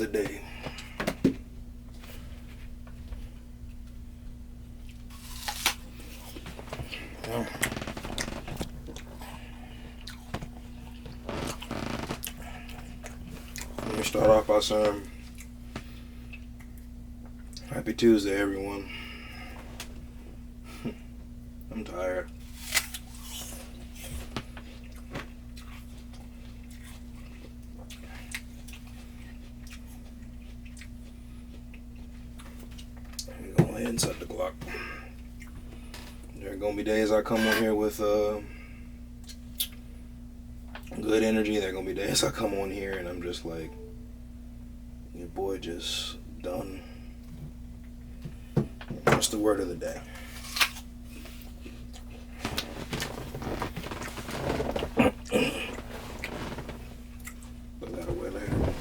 of the day. Well, let me start off by saying happy Tuesday, everyone. I'm tired. Go ahead and set the clock. There are gonna be days I come on here with good energy. There are gonna be days I come on here and I'm just like, your boy just done. What's the word of the day? Put that away later.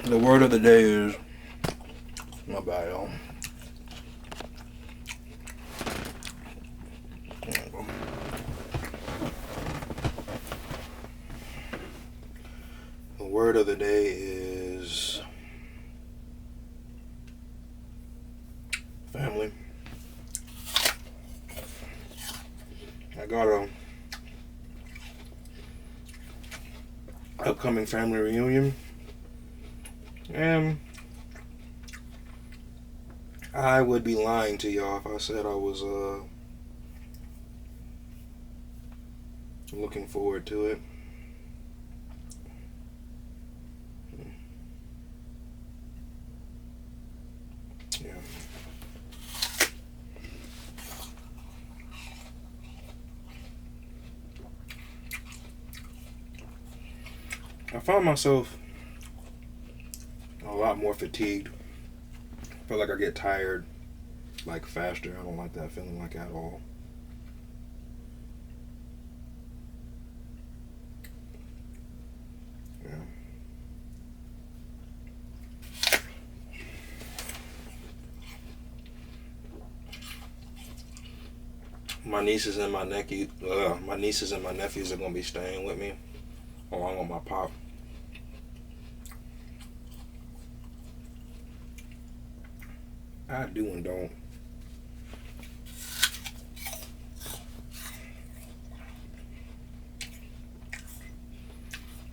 The word of the day is, my bad, y'all. The word of the day is family. I got a upcoming family reunion, and I would be lying to y'all if I said I was looking forward to it. Yeah. I found myself a lot more fatigued. I feel like I get tired like faster. I don't like that feeling like at all. Yeah. My nieces and my nephews are gonna be staying with me along with my pop. I do and don't.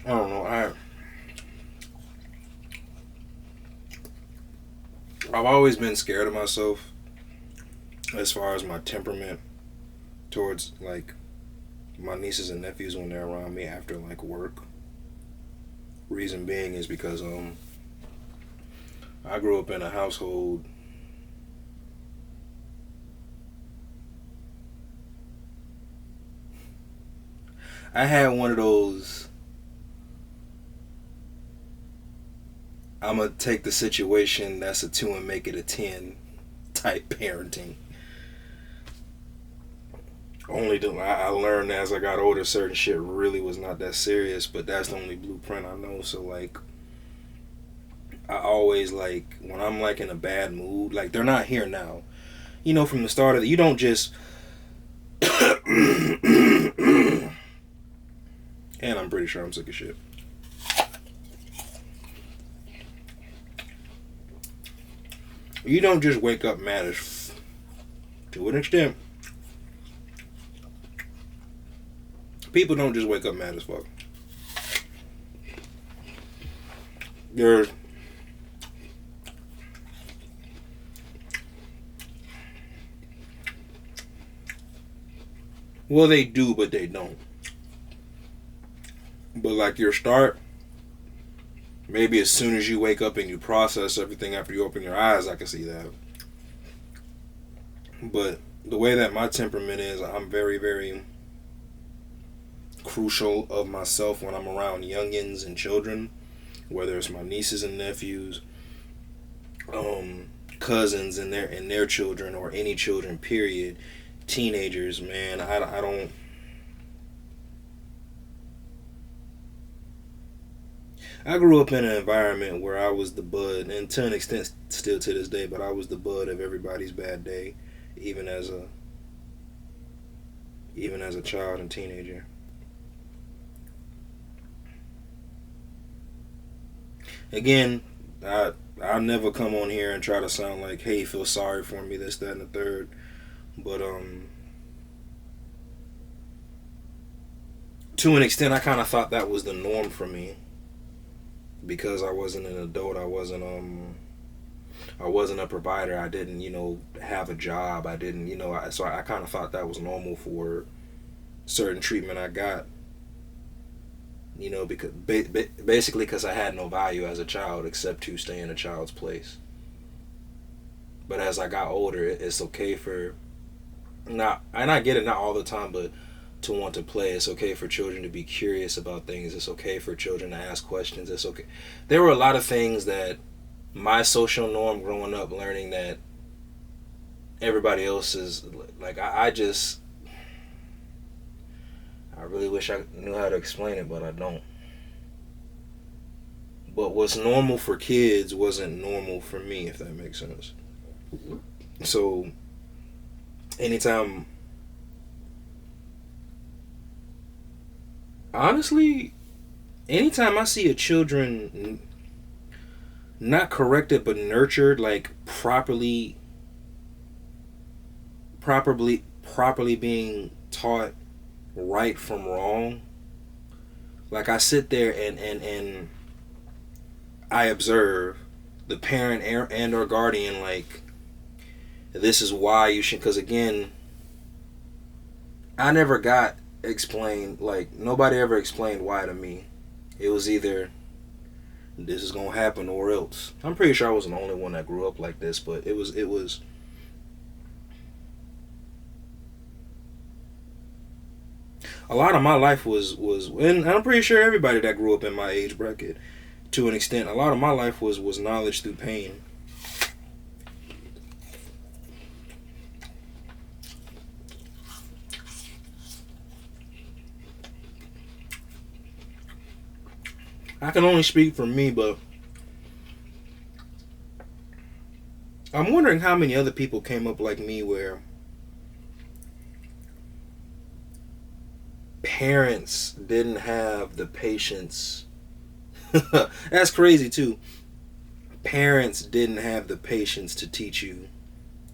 I don't know. I've always been scared of myself as far as my temperament towards like my nieces and nephews when they're around me after like work. Reason being is because I grew up in a household I had one of those I'm gonna take the situation that's a 2 and make it a 10 type parenting. Only I learned as I got older certain shit really was not that serious, but that's the only blueprint I know. So like I always like when I'm like in a bad mood, like they're not here now. You know, from the start of you don't just and I'm pretty sure I'm sick of shit. You don't just wake up mad as to an extent. People don't just wake up mad as fuck. There's well, they do, but they don't. But like your start, maybe as soon as you wake up and you process everything after you open your eyes, I can see that. But the way that my temperament is, I'm very, very crucial of myself when I'm around youngins and children, whether it's my nieces and nephews, cousins and their children, or any children, period. Teenagers, man, I don't. I grew up in an environment where I was the bud, and to an extent, still to this day, but I was the bud of everybody's bad day, even as a child and teenager. Again, I'll never come on here and try to sound like, hey, feel sorry for me, this, that, and the third. But to an extent, I kind of thought that was the norm for me because I wasn't an adult. I wasn't a provider. I didn't, have a job. I didn't, so I kind of thought that was normal for certain treatment I got. Because basically because I had no value as a child except to stay in a child's place. But as I got older, it's okay for not, and I get it, not all the time, but to want to play. It's okay for children to be curious about things. It's okay for children to ask questions. It's okay. There were a lot of things that my social norm growing up, learning that everybody else is like, I really wish I knew how to explain it, but I don't. But what's normal for kids wasn't normal for me, if that makes sense. So, honestly, anytime I see a children not corrected but nurtured, like properly being taught right from wrong, like I sit there and I observe the parent and or guardian, like, this is why you should, because again, I never got explained, like nobody ever explained why to me. It was either this is gonna happen or else. I'm pretty sure I wasn't the only one that grew up like this, but it was a lot of my life was, and I'm pretty sure everybody that grew up in my age bracket, to an extent, a lot of my life was knowledge through pain. I can only speak for me, but I'm wondering how many other people came up like me where parents didn't have the patience. That's crazy too. Parents didn't have the patience to teach you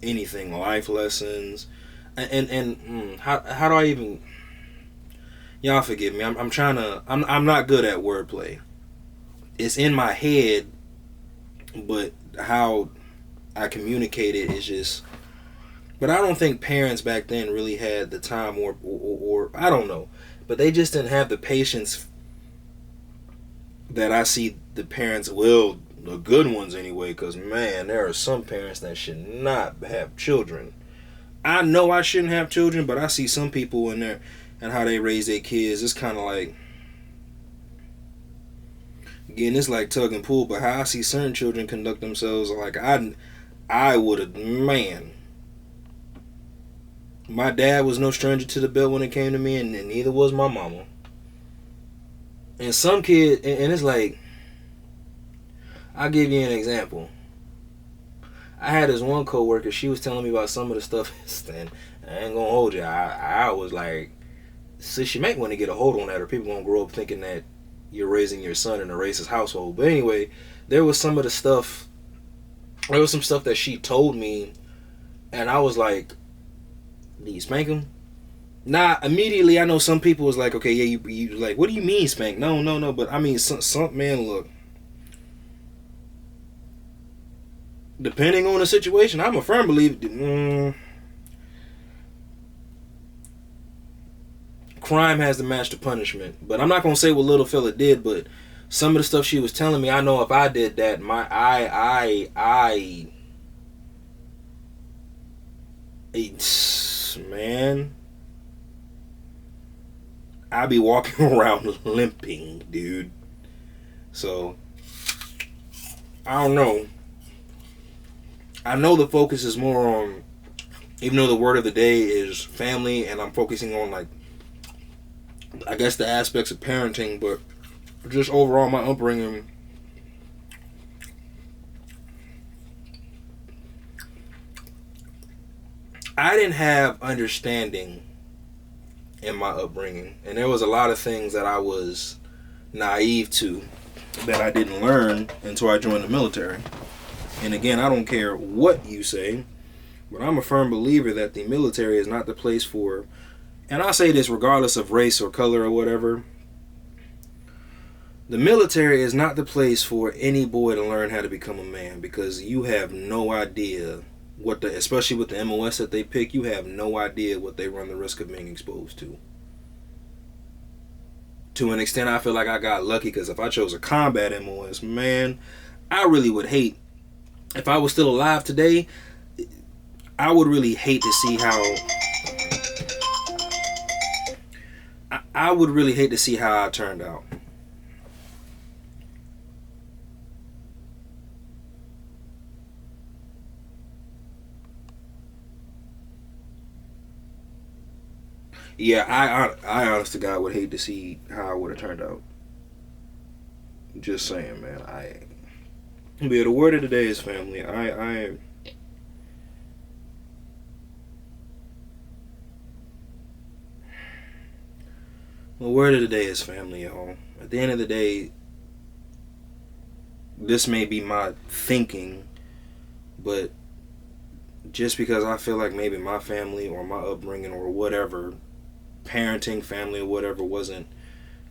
anything, life lessons, and how do I even? Y'all forgive me. I'm not good at wordplay. It's in my head, but how I communicate it is just. But I don't think parents back then really had the time or I don't know. But they just didn't have the patience that I see the parents, well, the good ones anyway, because man, there are some parents that should not have children. I know I shouldn't have children, but I see some people in there and how they raise their kids. It's kind of like, again, it's like tug and pull, but how I see certain children conduct themselves, like I would have, man. My dad was no stranger to the belt when it came to me, and neither was my mama. And some kid, and it's like, I'll give you an example. I had this one coworker, she was telling me about some of the stuff, and I ain't gonna hold you. I was like, sis, you might want to get a hold on that, or people gonna grow up thinking that you're raising your son in a racist household. But anyway, there was some stuff that she told me, and I was like, do you spank him? Nah, immediately I know some people was like, okay, yeah, you like, what do you mean spank? No, but I mean, some man, look, depending on the situation, I'm a firm believer, crime has to match the punishment. But I'm not gonna say what little fella did, but some of the stuff she was telling me, I know if I did that, man, I'd be walking around limping, dude. So, I don't know. I know the focus is more on, even though the word of the day is family, and I'm focusing on, like, I guess the aspects of parenting, but just overall my upbringing, I didn't have understanding in my upbringing, and there was a lot of things that I was naive to that I didn't learn until I joined the military. And again, I don't care what you say, but I'm a firm believer that the military is not the place for, and I say this regardless of race or color or whatever, the military is not the place for any boy to learn how to become a man, because you have no idea what the, especially with the MOS that they pick, you have no idea what they run the risk of being exposed to. To an extent, I feel like I got lucky, because if I chose a combat MOS, man, I really would hate, if I was still alive today, I would really hate to see how, I would really hate to see how I turned out. Yeah, I honest to God would hate to see how I would have turned out. Just saying, man. But yeah, the word of the day is family. The word of the day is family, y'all. At the end of the day, this may be my thinking, but just because I feel like maybe my family or my upbringing or whatever, parenting, family or whatever, wasn't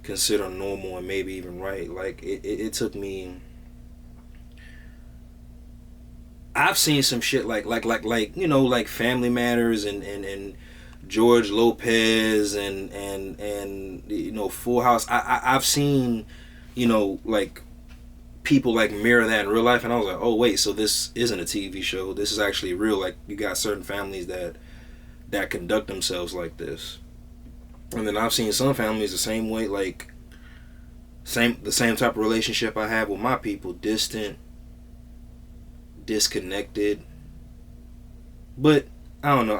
considered normal and maybe even right, like it took me, I've seen some shit like you know, like Family Matters and George Lopez and you know, Full House. I've seen, you know, like people like mirror that in real life, and I was like, oh wait, so this isn't a TV show. This is actually real. Like, you got certain families that conduct themselves like this. And then I've seen some families the same way, like the same type of relationship I have with my people, distant, disconnected. But I don't know.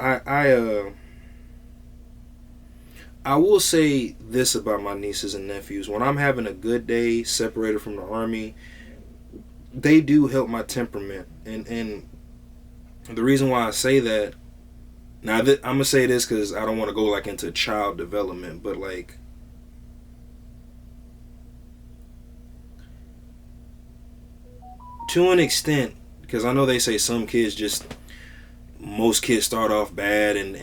I will say this about my nieces and nephews: when I'm having a good day, separated from the army, they do help my temperament. And the reason why I say that, now I'm gonna say this because I don't want to go like into child development, but like, to an extent, because I know they say some kids just, most kids start off bad, and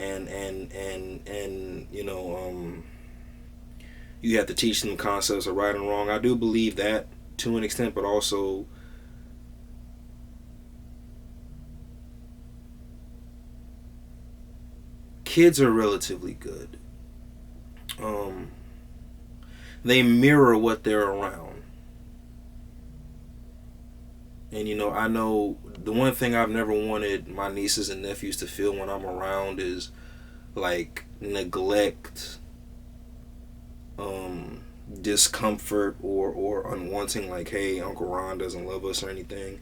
you know, you have to teach them concepts of right and wrong. I do believe that to an extent, but also kids are relatively good. They mirror what they're around. And you know, I know the one thing I've never wanted my nieces and nephews to feel when I'm around is like neglect, discomfort, or unwanting, like, hey, Uncle Ron doesn't love us or anything.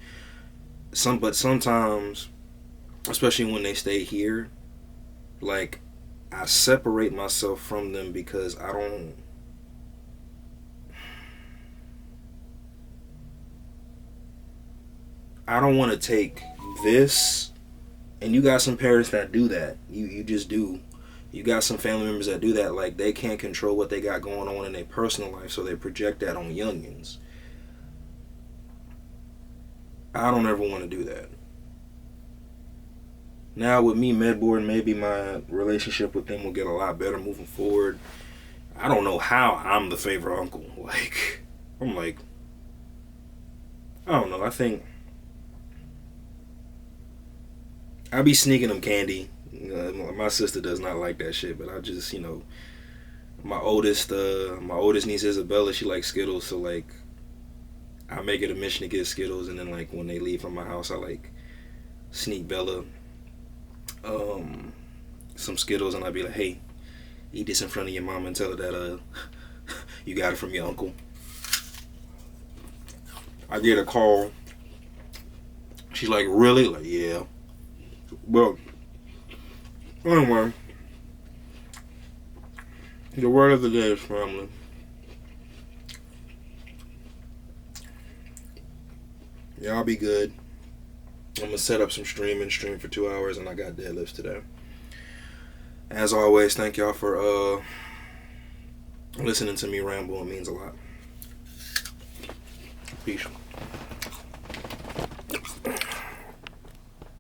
But sometimes, especially when they stay here, like, I separate myself from them because I don't want to take this, and you got some parents that do that. You just do. You got some family members that do that. Like, they can't control what they got going on in their personal life, so they project that on youngins. I don't ever want to do that. Now with me medboard, maybe my relationship with them will get a lot better moving forward. I don't know how I'm the favorite uncle. Like, I'm like, I don't know. I think I be sneaking them candy. My sister does not like that shit, but I just, you know, my oldest niece Isabella, she likes Skittles, so like, I make it a mission to get Skittles, and then like when they leave from my house, I like sneak Bella some Skittles, and I'd be like, hey, eat this in front of your mom and tell her that you got it from your uncle. I get a call. She's like, really? Like, yeah. Well, anyway, the word of the day is family. Y'all be good. I'm gonna set up some stream for 2 hours, and I got deadlifts today. As always, thank y'all for listening to me ramble. It means a lot. Peace.